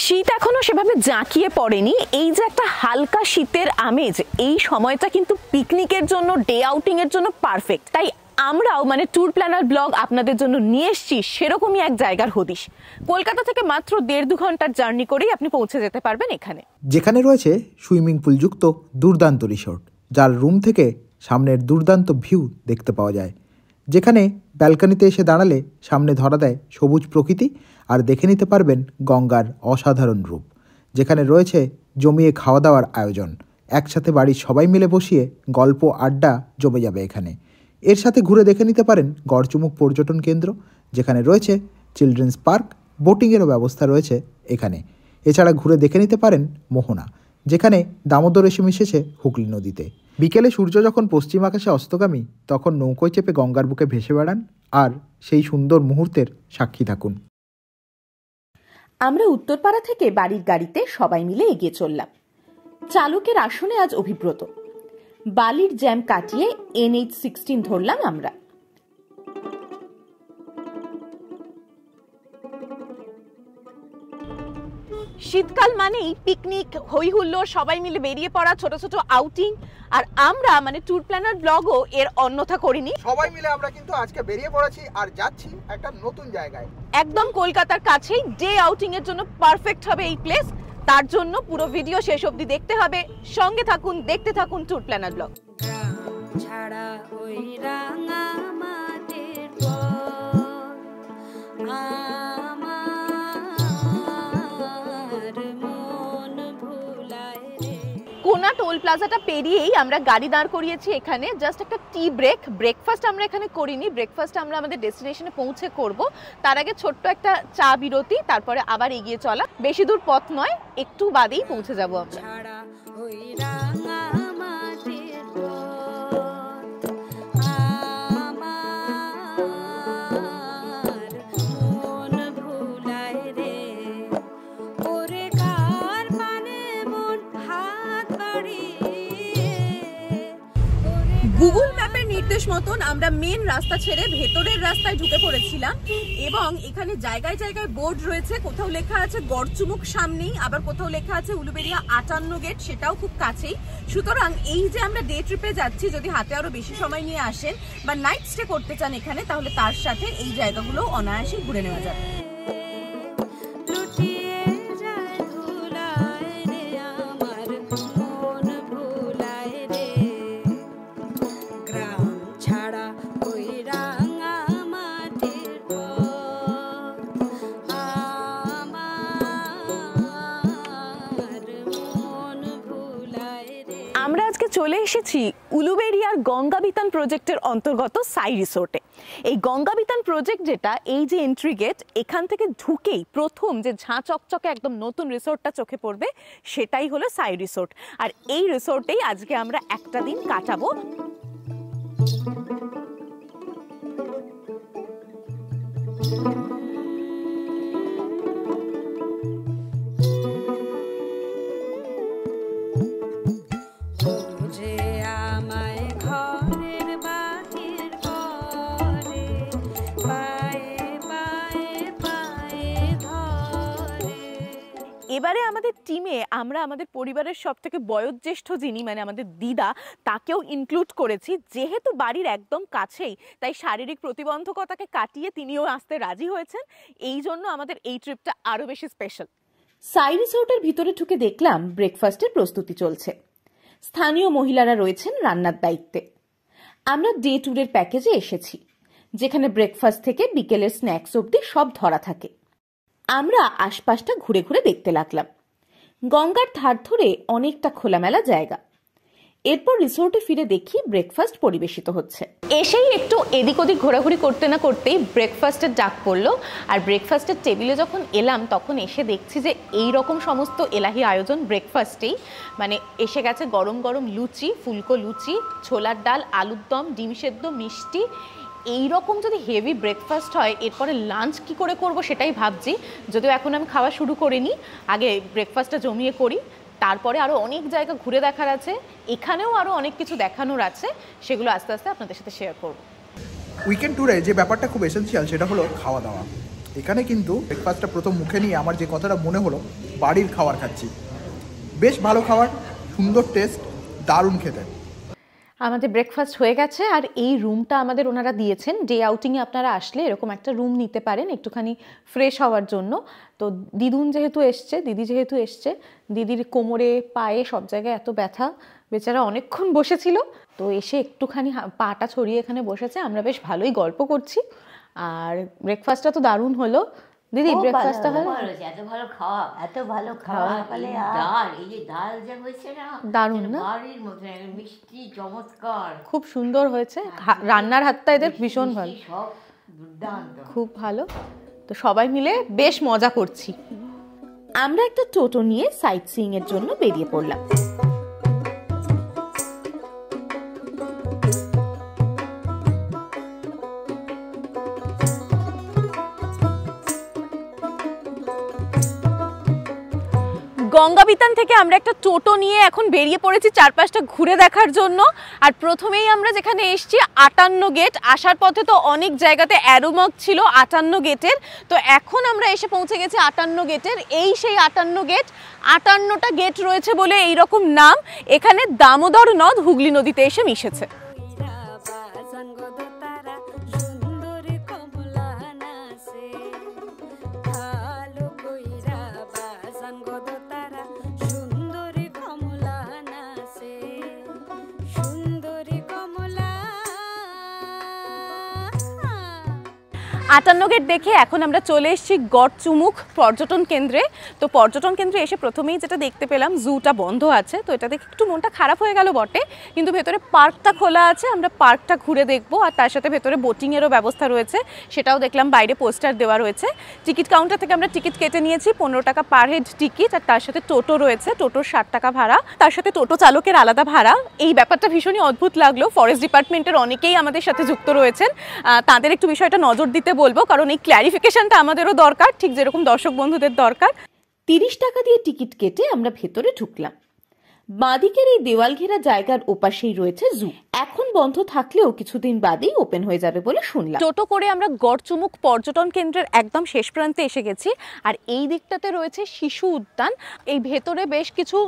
শীত এখনো সেভাবে জাঁকিয়ে পড়েনি, এই যে একটা হালকা শীতের আমেজ, এই সময়টা কিন্তু পিকনিকের জন্য, ডে আউটিং এর জন্য পারফেক্ট। তাই আমরাও মানে ট্যুর প্ল্যানার ব্লগ আপনাদের জন্য নিয়ে এসেছি সেরকমই এক জায়গার হদিশ। কলকাতা থেকে মাত্র 1.5-2 ঘন্টার জার্নি করেই আপনি পৌঁছে যেতে পারবেন এখানে, যেখানে রয়েছে সুইমিং পুল যুক্ত দুর্দান্ত রিসোর্ট, যার রুম থেকে সামনের দুর্দান্ত ভিউ দেখতে পাওয়া যায়, যেখানে ব্যালকনিতে এসে দাঁড়ালে সামনে ধরা দেয় সবুজ প্রকৃতি আর দেখে নিতে পারবেন গঙ্গার অসাধারণ রূপ, যেখানে রয়েছে জমিয়ে খাওয়া দাওয়ার আয়োজন। একসাথে বাড়ির সবাই মিলে বসিয়ে গল্প আড্ডা জমে যাবে এখানে। এর সাথে ঘুরে দেখে নিতে পারেন গড়চুমুক পর্যটন কেন্দ্র, যেখানে রয়েছে চিলড্রেন্স পার্ক, বোটিংয়েরও ব্যবস্থা রয়েছে এখানে। এছাড়া ঘুরে দেখে নিতে পারেন মোহনা, যেখানে দামোদর এসে মিশেছে হুগলি নদীতে। বিকেলে সূর্য যখন পশ্চিম আকাশে অস্তগামী, তখন নৌকোয় চেপে গঙ্গার বুকে ভেসে বেড়ান আর সেই সুন্দর মুহূর্তের সাক্ষী থাকুন। আমরা উত্তরপাড়া থেকে বাড়ির গাড়িতে সবাই মিলে এগিয়ে চললাম। চালকের আসনে আজ অভিব্রত। বালির জ্যাম কাটিয়ে NH-16 ধরলাম আমরা। শীতকাল মানেই পিকনিক, হই হুল্লোড়, সবাই মিলে বেরিয়ে পড়া, ছোট ছোট আউটিং। আর আমরা মানে ট্যুর প্ল্যানার ব্লগও এর অন্যথা করিনি। সবাই মিলে আমরা কিন্তু আজকে বেরিয়ে পড়েছি আর যাচ্ছি একটা নতুন জায়গায়, একদম কলকাতার কাছেই। ডে আউটিং এর জন্য পারফেক্ট হবে এই প্লেস। তার জন্য পুরো ভিডিও শেষ অবধি দেখতে হবে। সঙ্গে থাকুন, দেখতে থাকুন ট্যুর প্ল্যানার ব্লগ। ছাড়া ওই রাঙা মাঠের কোনা টোল প্লাজাটা পেরিয়েই আমরা গাড়ি দাঁড় করিয়েছি এখানে। জাস্ট একটা টি ব্রেক, ব্রেকফাস্ট আমরা এখানে করিনি। ব্রেকফাস্ট আমরা আমাদের ডেস্টিনেশনে পৌঁছে করব। তার আগে ছোট্ট একটা চা বিরতি, তারপরে আবার এগিয়ে চলা। বেশি দূর পথ নয়, একটু বাদেই পৌঁছে যাব আমরা। গুগল ম্যাপের নির্দেশ মতন আমরা মেন রাস্তা ছেড়ে ভেতরের রাস্তায় ঢুকে পড়েছিলাম এবং এখানে জায়গায় জায়গায় বোর্ড রয়েছে। কোথাও লেখা আছে গড়চুমুক সামনেই, আবার কোথাও লেখা আছে উলুবেড়িয়া 58 গেট, সেটাও খুব কাছেই। সুতরাং এই যে আমরা ডে ট্রিপে যাচ্ছি, যদি হাতে আরো বেশি সময় নিয়ে আসেন বা নাইট স্টে করতে চান এখানে, তাহলে তার সাথে এই জায়গাগুলো অনায়াসেই ঘুরে নেওয়া যাবে। আমরা আজকে চলে এসেছি উলুবেড়িয়ার গঙ্গাবিতান প্রজেক্টের অন্তর্গত সাই রিসোর্টে। এই গঙ্গাবিতান প্রজেক্ট যেটা, এই যে এন্ট্রি গেট, এখান থেকে ঢুকেই প্রথম যে ঝাঁ চকচকে একদম নতুন রিসোর্টটা চোখে পড়বে, সেটাই হলো সাই রিসোর্ট। আর এই রিসোর্টেই আজকে আমরা একটা দিন কাটাবো। এবারে আমাদের টিমে আমরা আমাদের পরিবারের সব থেকে বয়োজ্যেষ্ঠ যিনি, মানে আমাদের দিদা, তাকেও ইনক্লুড করেছি। যেহেতু বাড়ির একদম কাছেই, তাই শারীরিক প্রতিবন্ধকতাকে কাটিয়ে তিনিও আসতে রাজি হয়েছেন। এই জন্য আমাদের এই ট্রিপটা আরো বেশি স্পেশাল। সাই রিসোর্টের ভিতরে ঢুকে দেখলাম ব্রেকফাস্টের প্রস্তুতি চলছে। স্থানীয় মহিলারা রয়েছেন রান্নার দায়িত্বে। আমরা ডে ট্যুরের প্যাকেজে এসেছি, যেখানে ব্রেকফাস্ট থেকে বিকেলের স্ন্যাক্স অবধি সব ধরা থাকে। আমরা আশপাশটা ঘুরে ঘুরে দেখতে লাগলাম। গঙ্গার ধার ধরে অনেকটা খোলামেলা জায়গা। এরপর রিসোর্টে ফিরে দেখি ব্রেকফাস্ট পরিবেশিত হচ্ছে। এসেই একটু এদিক ওদিক ঘোরাঘুরি করতে না করতেই ব্রেকফাস্টের ডাক পড়লো। আর ব্রেকফাস্টের টেবিলে যখন এলাম, তখন এসে দেখছি যে এই রকম সমস্ত এলাহি আয়োজন ব্রেকফাস্টেই। মানে এসে গেছে গরম গরম লুচি, ফুলকো লুচি, ছোলার ডাল, আলুর দম, ডিম সেদ্ধ, মিষ্টি। এই রকম যদি হেভি ব্রেকফাস্ট হয়, এরপরে লাঞ্চ কি করে করব সেটাই ভাবছি। যদিও এখন আমি খাওয়া শুরু করিনি, আগে ব্রেকফাস্টটা জমিয়ে করি, তারপরে আরও অনেক জায়গা ঘুরে দেখার আছে। এখানেও আরও অনেক কিছু দেখানোর আছে, সেগুলো আস্তে আস্তে আপনাদের সাথে শেয়ার করব। উইকেন্ড ট্যুরে যে ব্যাপারটা খুব এসেন্সিয়াল, সেটা হলো খাওয়া দাওয়া। এখানে কিন্তু ব্রেকফাস্টটা প্রথম মুখে নিয়ে আমার যে কথাটা মনে হলো, বাড়ির খাবার খাচ্ছি। বেশ ভালো খাবার, সুন্দর টেস্ট, দারুণ খেতে। আমাদের ব্রেকফাস্ট হয়ে গেছে, আর এই রুমটা আমাদের ওনারা দিয়েছেন। ডে আউটিংয়ে আপনারা আসলে এরকম একটা রুম নিতে পারেন একটুখানি ফ্রেশ হওয়ার জন্য। তো দিদি যেহেতু এসছে, দিদির কোমরে পায়ে সব জায়গায় এত ব্যথা, বেচারা অনেকক্ষণ বসেছিল, তো এসে একটুখানি পাটা ছড়িয়ে এখানে বসেছে। আমরা বেশ ভালোই গল্প করছি, আর ব্রেকফাস্টটা তো দারুণ হলো। দিদি ব্রেকফাস্টটা এত ভালো খাওয়া সকালে ডাল, এই যে ডাল যা হয়েছে না, দারুণ না? বাড়ির মতো মিষ্টি, চমৎকার, খুব সুন্দর হয়েছে। রান্নার হাতটা এদের ভীষণ ভালো, সব দুর্দান্ত, খুব ভালো। তো সবাই মিলে বেশ মজা করছি। আমরা একটা টোটো নিয়ে সাইট সিইং এর জন্য বেরিয়ে পড়লাম। গঙ্গাবিতান থেকে আমরা একটা টোটো নিয়ে এখন বেরিয়ে পড়েছি চারপাশটা ঘুরে দেখার জন্য। আর প্রথমেই আমরা যেখানে এসেছি 58 গেট, আসার পথে তো অনেক জায়গাতে অ্যারোমার্ক ছিল 58 গেটের, তো এখন আমরা এসে পৌঁছে গেছি 58 গেটের। এই সেই 58 গেট, 58টা গেট রয়েছে বলে এইরকম নাম। এখানে দামোদর নদ হুগলি নদীতে এসে মিশেছে। আটান্ন গেট দেখে এখন আমরা চলে এসেছি গড়চুমুখ পর্যটন কেন্দ্রে। তো পর্যটন কেন্দ্রে এসে প্রথমেই যেটা দেখতে পেলাম, জুটা বন্ধ আছে, তো এটা দেখে একটু মনটা খারাপ হয়ে গেল বটে, কিন্তু ভেতরে পার্কটা খোলা আছে, আমরা পার্কটা ঘুরে দেখবো। আর তার সাথে ভেতরে বোটিংয়েরও ব্যবস্থা রয়েছে, সেটাও দেখলাম, বাইরে পোস্টার দেওয়া রয়েছে। টিকিট কাউন্টার থেকে আমরা টিকিট কেটে নিয়েছি, 15 টাকা পার হেড টিকিট, আর তার সাথে টোটো রয়েছে, টোটোর 60 টাকা ভাড়া, তার সাথে টোটো চালকের আলাদা ভাড়া। এই ব্যাপারটা ভীষণই অদ্ভুত লাগলো। ফরেস্ট ডিপার্টমেন্টের অনেকেই আমাদের সাথে যুক্ত রয়েছেন, তাদের একটু বিষয়টা নজর দিতে বলবো, কারণ এই ক্ল্যারিফিকেশনটা আমাদেরও দরকার, ঠিক যেরকম দর্শক বন্ধুদের দরকার। 30 টাকা দিয়ে টিকিট কেটে আমরা ভেতরে ঢুকলাম। বাঁদিকের এই দেওয়াল ঘেরা জায়গার ওপাশেই রয়েছে জু। এখন বন্ধ থাকলেও কিছুদিন বাদেই ওপেন হয়ে যাবে বলে শুনলাম। টোটো করে আমরা গড়চুমুখ পর্যটন কেন্দ্রের একদম শেষ প্রান্তে এসে গেছি, আর এই দিকটাতে রয়েছে শিশু উদ্যান। এই ভেতরে বেশ কিছু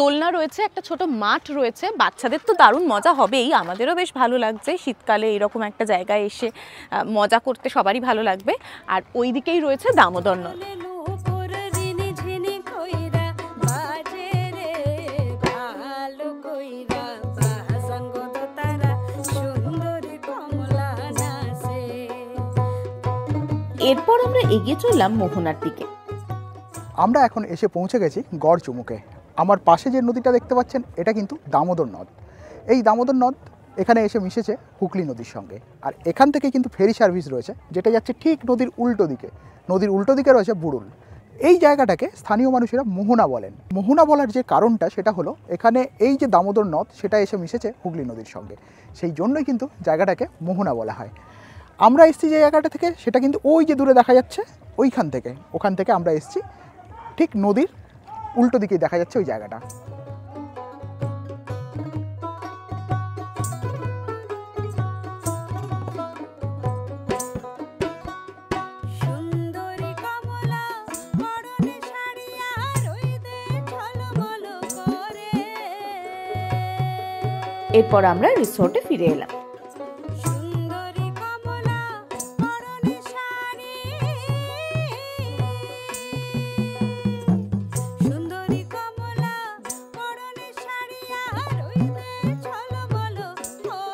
দোলনা রয়েছে, একটা ছোট মাঠ রয়েছে। বাচ্চাদের তো দারুণ মজা হবেই, আমাদেরও বেশ ভালো লাগছে শীতকালে এরকম একটা জায়গায় এসে মজা করতে, সবারই ভালো লাগবে। আর ওই দিকেই রয়েছে দামোদর নদ। এরপর আমরা এগিয়ে চললাম মোহনার দিকে। আমরা এখন এসে পৌঁছে গেছি গড়চুমুখে। আমার পাশে যে নদীটা দেখতে পাচ্ছেন, এটা কিন্তু দামোদর নদ। এই দামোদর নদ এখানে এসে মিশেছে হুগলি নদীর সঙ্গে, আর এখান থেকে কিন্তু ফেরি সার্ভিস রয়েছে, যেটা যাচ্ছে ঠিক নদীর উল্টো দিকে। নদীর উল্টো দিকে রয়েছে বুড়ুল। এই জায়গাটাকে স্থানীয় মানুষেরা মোহনা বলেন। মোহনা বলার যে কারণটা, সেটা হলো এখানে এই যে দামোদর নদ, সেটা এসে মিশেছে হুগলি নদীর সঙ্গে, সেই জন্যই কিন্তু জায়গাটাকে মোহনা বলা হয়। আমরা এসেছি যে জায়গাটা থেকে, সেটা কিন্তু ওই যে দূরে দেখা যাচ্ছে, ওখান থেকে আমরা এসেছি, ঠিক নদীর উল্টো দিকেই দেখা যাচ্ছে ওই জায়গাটা। এরপর আমরা রিসোর্টে ফিরে এলাম।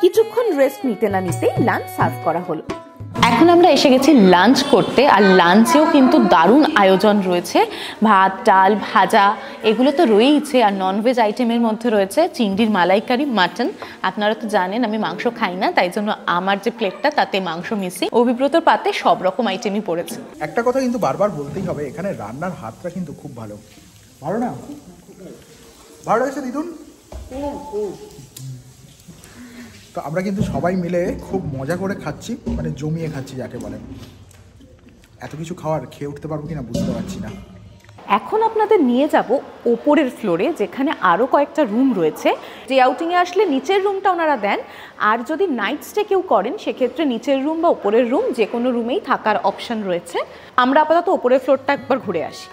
কিছুক্ষণ রেস্ট নিতে না নিতেই লাঞ্চ সার্ভ করা হলো। এখন আমরা এসে গেছি লাঞ্চ করতে, আর লাঞ্চেও কিন্তু দারুণ আয়োজন রয়েছে। ভাত, ডাল, ভাজা এগুলো তো রয়েইছে, আর ননভেজ আইটেমের মধ্যে রয়েছে চিংড়ির মালাইকারি, মাটন। আপনারা তো জানেন আমি মাংস খাই না, তাই জন্য আমার যে প্লেটটা তাতে মাংস মিশি। অভিব্রতর পাতে সব রকম আইটেমই পড়েছে। একটা কথা কিন্তু বারবার বলতেই হবে, এখানে রান্নার হাতটা কিন্তু খুব ভালো। ভালো না? ভালো লাগছে দিদুন? তো আমরা কিন্তু সবাই মিলে খুব মজা করে খাচ্ছি, মানে জমিয়ে খাচ্ছি যাকে বলে। এত কিছু খেয়ে উঠতে পারবো কিনা বুঝতে পারছি না। এখন আপনাদের নিয়ে যাব ওপরের ফ্লোরে, যেখানে আরও কয়েকটা রুম রয়েছে। যে আউটিংয়ে আসলে নিচের রুমটা ওনারা দেন, আর যদি নাইট স্টে কেউ করেন সেক্ষেত্রে নিচের রুম বা ওপরের রুম যে কোনো রুমেই থাকার অপশন রয়েছে। আমরা আপাতত ওপরের ফ্লোরটা একবার ঘুরে আসি।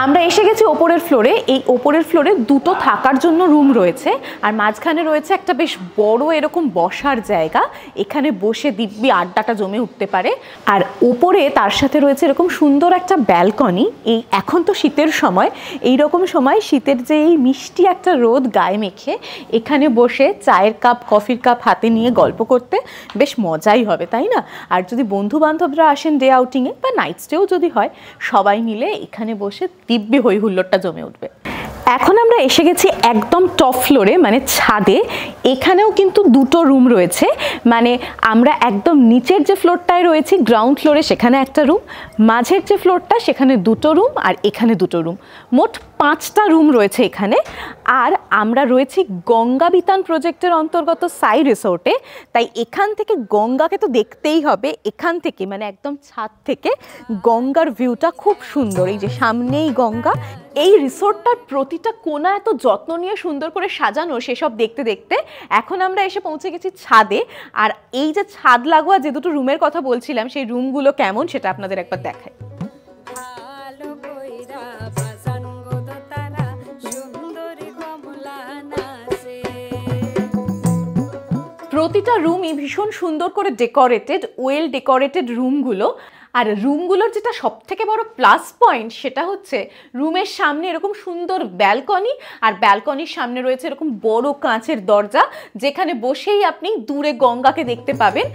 আমরা এসে গেছি ওপরের ফ্লোরে। এই ওপরের ফ্লোরে দুটো থাকার জন্য রুম রয়েছে, আর মাঝখানে রয়েছে একটা বেশ বড় এরকম বসার জায়গা। এখানে বসে দিব্যি আড্ডাটা জমে উঠতে পারে। আর ওপরে তার সাথে রয়েছে এরকম সুন্দর একটা ব্যালকনি। এই এখন তো শীতের সময়, এই রকম সময় শীতের যে এই মিষ্টি একটা রোদ গায়ে মেখে এখানে বসে চায়ের কাপ কফির কাপ হাতে নিয়ে গল্প করতে বেশ মজাই হবে, তাই না? আর যদি বন্ধু বান্ধবরা আসেন ডে আউটিংয়ে বা নাইট স্টেও যদি হয়, সবাই মিলে এখানে বসে দিব্যি হই হুল্লোড়টা জমে উঠবে। এখন আমরা এসে গেছি একদম টপ ফ্লোরে, মানে ছাদে। এখানেও কিন্তু দুটো রুম রয়েছে, মানে আমরা একদম নিচের যে ফ্লোরটায় রয়েছি গ্রাউন্ড ফ্লোরে সেখানে একটা রুম, মাঝের যে ফ্লোরটা সেখানে দুটো রুম, আর এখানে দুটো রুম, মোট 5টা রুম রয়েছে এখানে। আর আমরা রয়েছি গঙ্গা বিতান প্রজেক্টের অন্তর্গত সাই রিসোর্টে, তাই এখান থেকে গঙ্গাকে তো দেখতেই হবে। এখান থেকে মানে একদম ছাদ থেকে গঙ্গার ভিউটা খুব সুন্দর। এই যে সামনেই গঙ্গা। এই রিসোর্টটার প্রতিটা কোণা এত যত্ন নিয়ে সুন্দর করে সাজানো, সেসব দেখতে দেখতে এখন আমরা এসে পৌঁছে গেছি ছাদে। আর এই যে ছাদ লাগোয়া যে দুটো রুমের কথা বলছিলাম, সেই রুমগুলো কেমন সেটা আপনাদের একবার দেখাই। প্রতিটা রুমই ভীষণ সুন্দর করে ডেকোরেটেড, ওয়েল ডেকোরেটেড রুমগুলো। আর রুমগুলোর যেটা সব থেকে বড় প্লাস পয়েন্ট সেটা হচ্ছে রুমের সামনে এরকম সুন্দর ব্যালকনি, আর ব্যালকনির সামনে রয়েছে এরকম বড় কাঁচের দরজা, যেখানে বসেই আপনি দূরে গঙ্গাকে দেখতে পাবেন।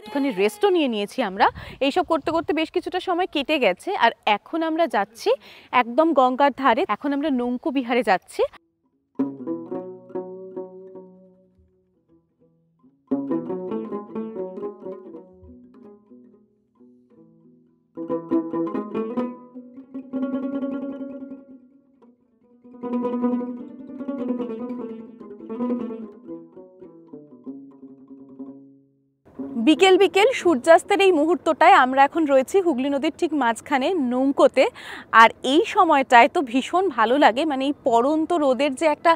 ওখানে রেস্টও নিয়ে নিয়েছি আমরা। এইসব করতে করতে বেশ কিছুটা সময় কেটে গেছে, আর এখন আমরা যাচ্ছি একদম গঙ্গার ধারে। এখন আমরা নৌকো বিহারে যাচ্ছি। বিকেল বিকেল সূর্যাস্তের এই মুহূর্তটায় আমরা এখন রয়েছি হুগলি নদীর ঠিক মাঝখানে নৌকোতে। আর এই সময়টায় তো ভীষণ ভালো লাগে, মানে এই পড়ন্ত রোদের যে একটা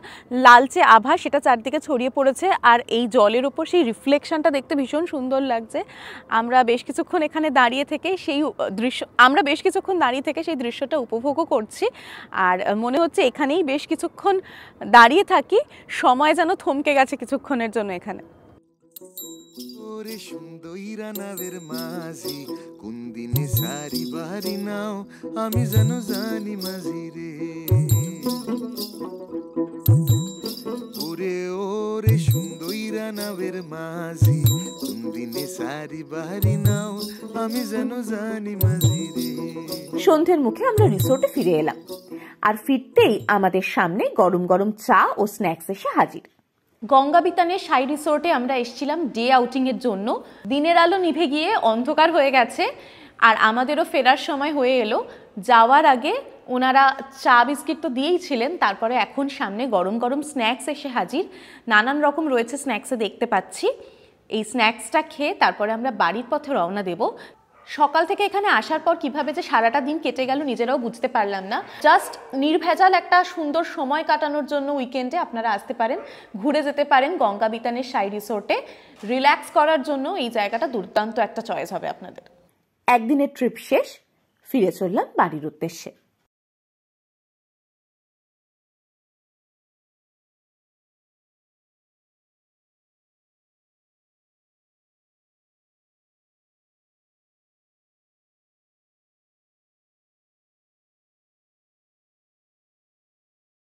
লালচে আভা সেটা চারদিকে ছড়িয়ে পড়েছে, আর এই জলের ওপর সেই রিফ্লেকশনটা দেখতে ভীষণ সুন্দর লাগছে। আমরা বেশ কিছুক্ষণ এখানে দাঁড়িয়ে থেকে সেই দৃশ্যটা উপভোগও করছি। আর মনে হচ্ছে এখানেই বেশ কিছুক্ষণ দাঁড়িয়ে থাকি, সময় যেন থমকে গেছে কিছুক্ষণের জন্য এখানে। ওরে সুন্দরীরা নাবের মাঝি কোন দিনে সারি বাড়ি নাও আমি যেন জানি মাঝি রে। ওরে ওরে সুন্দরীরা নাবের মাঝি কোন দিনে সারি বাড়ি নাও আমি যেন জানি মাঝি রে। সন্ধ্যের মুখে আমরা রিসোর্টে ফিরে এলাম, আর ফিরতেই আমাদের সামনে গরম গরম চা ও স্ন্যাক্স এসে হাজির। গঙ্গা বিতানের সাই রিসোর্টে আমরা এসেছিলাম ডে আউটিংয়ের জন্য। দিনের আলো নিভে গিয়ে অন্ধকার হয়ে গেছে, আর আমাদেরও ফেরার সময় হয়ে এলো। যাওয়ার আগে ওনারা চা বিস্কিট তো দিয়েই ছিলেন, তারপরে এখন সামনে গরম গরম স্ন্যাক্স এসে হাজির। নানান রকম রয়েছে স্ন্যাক্সে, দেখতে পাচ্ছি। এই স্ন্যাক্সটা খেয়ে তারপরে আমরা বাড়ির পথে রওনা দেব। সকাল থেকে এখানে আসার পর কিভাবে যে সারাটা দিন কেটে গেল নিজেরাও বুঝতে পারলাম না। জাস্ট নির্ভেজাল একটা সুন্দর সময় কাটানোর জন্য উইকেন্ডে আপনারা আসতে পারেন, ঘুরে যেতে পারেন গঙ্গা বিতানের সাই রিসোর্টে। রিল্যাক্স করার জন্য এই জায়গাটা দুর্দান্ত একটা চয়েস হবে আপনাদের। একদিনের ট্রিপ শেষ, ফিরে চললাম বাড়ির উদ্দেশ্যে।